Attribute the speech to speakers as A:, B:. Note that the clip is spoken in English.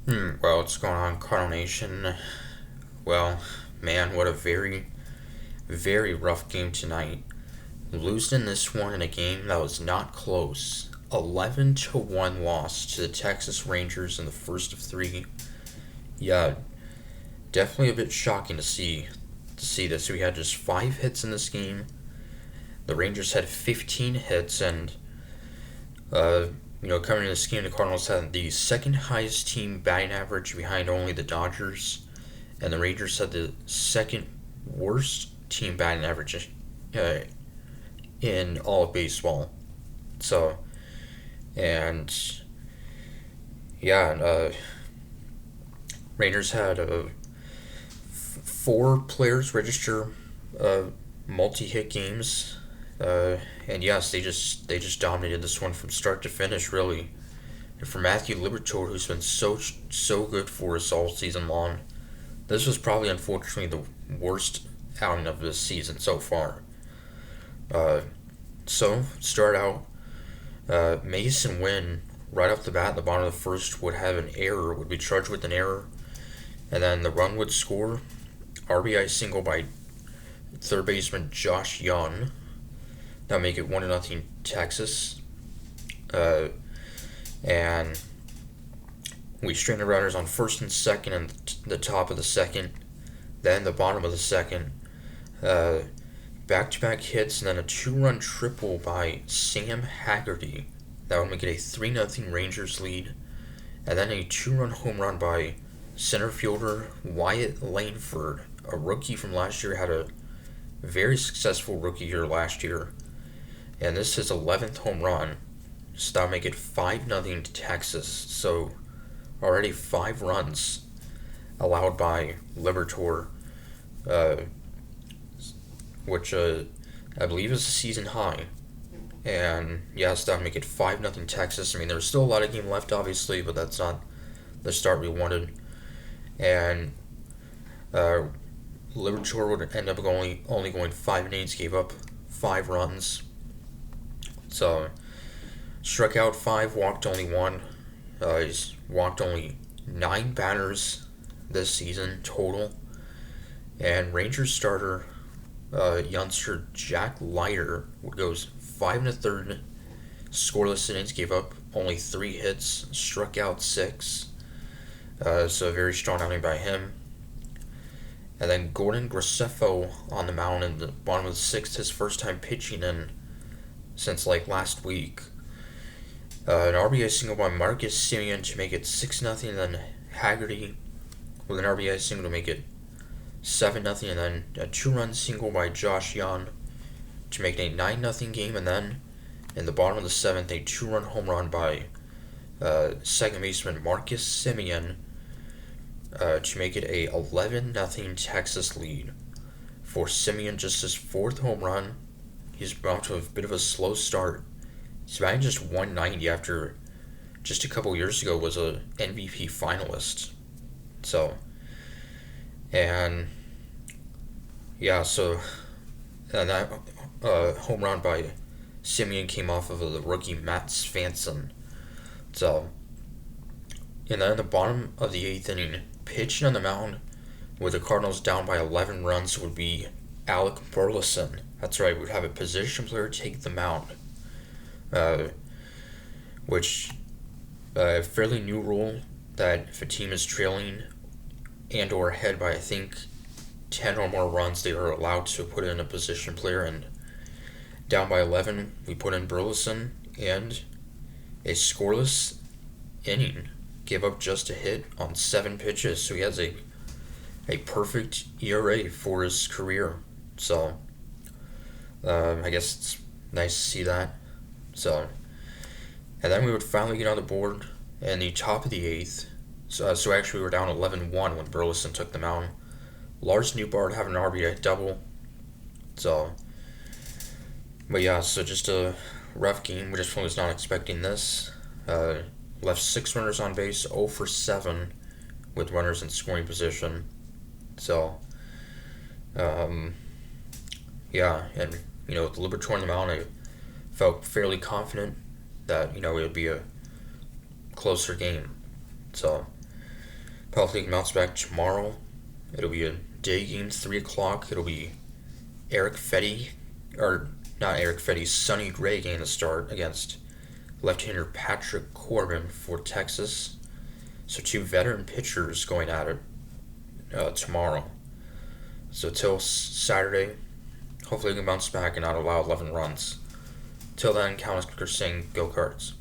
A: Well, what's going on, Cardinal Nation? Well, man, what a very, very rough game tonight. Losing this one in a game that was not close. 11-1 loss to the Texas Rangers in the first of three. Yeah, definitely a bit shocking to see this. We had just 5 hits in this game. The Rangers had 15 hits, and uh, coming into this game, the Cardinals had the second highest team batting average behind only the Dodgers, and the Rangers had the second worst team batting average uh, in all of baseball. So, and yeah, Rangers had 4 players register uh, multi-hit games, and yes, they just dominated this one from start to finish, really. And for Matthew Liberatore, who's been so good for us all season long, this was probably unfortunately the worst outing of this season so far. Uh, so start out, Mason Wynn right off the bat in the bottom of the first would have an error, would be charged with an error, and then the run would score. RBI single by third baseman Josh Young. That would make it 1-0 Texas. Uh, and we stranded runners on first and second and the top of the second, then the bottom of the second. Uh, Back-to-back hits and then a 2-run triple by Sam Haggerty. That would make it a 3-0 Rangers lead. And then a 2-run home run by center fielder Wyatt Langford, a rookie from last year, had a very successful rookie year last year. And this is his 11th home run. So that would make it 5-0 to Texas. So already 5 runs allowed by Liberatore, uh, which I believe is a season high. And yes, that would make it 5-0 Texas. I mean, there's still a lot of game left, obviously, but that's not the start we wanted. And uh, Liberatore would end up only going 5 innings, gave up 5 runs. So struck out 5, walked only 1. He's walked only 9 batters this season total. And Rangers starter youngster Jack Leiter goes 5 1/3 scoreless innings, gave up only 3 hits, struck out 6. So a very strong outing by him. And then Gordon Graceffo on the mound in the bottom of the sixth, his first time pitching in since like last week. An RBI single by Marcus Semien to make it 6-0, and then Haggerty with an RBI single to make it 7-0, and then a 2-run single by Josh Young to make it a 9-0 game, and then in the bottom of the seventh, a 2-run home run by second baseman Marcus Semien to make it a 11-0 Texas lead. For Semien, just his 4th home run. He's off to a bit of a slow start. He's batting just 190 after just a couple years ago was a MVP finalist. So, and yeah, so and that home run by Semien came off of the rookie Matt Svanson. So, and then in the bottom of the 8th inning, pitching on the mound with the Cardinals down by 11 runs would be Alec Burleson. That's right, we'd have a position player take the mound, which a fairly new rule that if a team is trailing and or ahead by I think 10 or more runs, they are allowed to put in a position player. And down by 11, we put in Burleson, and a scoreless inning, gave up just a hit on 7 pitches, so he has a perfect ERA for his career. So I guess it's nice to see that. So, and then we would finally get on the board in the top of the 8th. So actually we were down 11-1 when Burleson took the mound. Lars Newbart having an RBI double. So, but yeah, so just a rough game. We just was not expecting this. Left 6 runners on base, 0 for 7 with runners in scoring position. So, yeah, and with Liberatore on the mound, I felt fairly confident that it would be a closer game. So, Pelican League mounts back tomorrow. It'll be a day game, 3 o'clock. It'll be Eric Fetty, or not Eric Fetty, Sonny Gray getting the start against left-hander Patrick Corbin for Texas. So two veteran pitchers going at it tomorrow. So till Saturday, hopefully we can bounce back and not allow 11 runs. Till then, Count as saying, go Cards.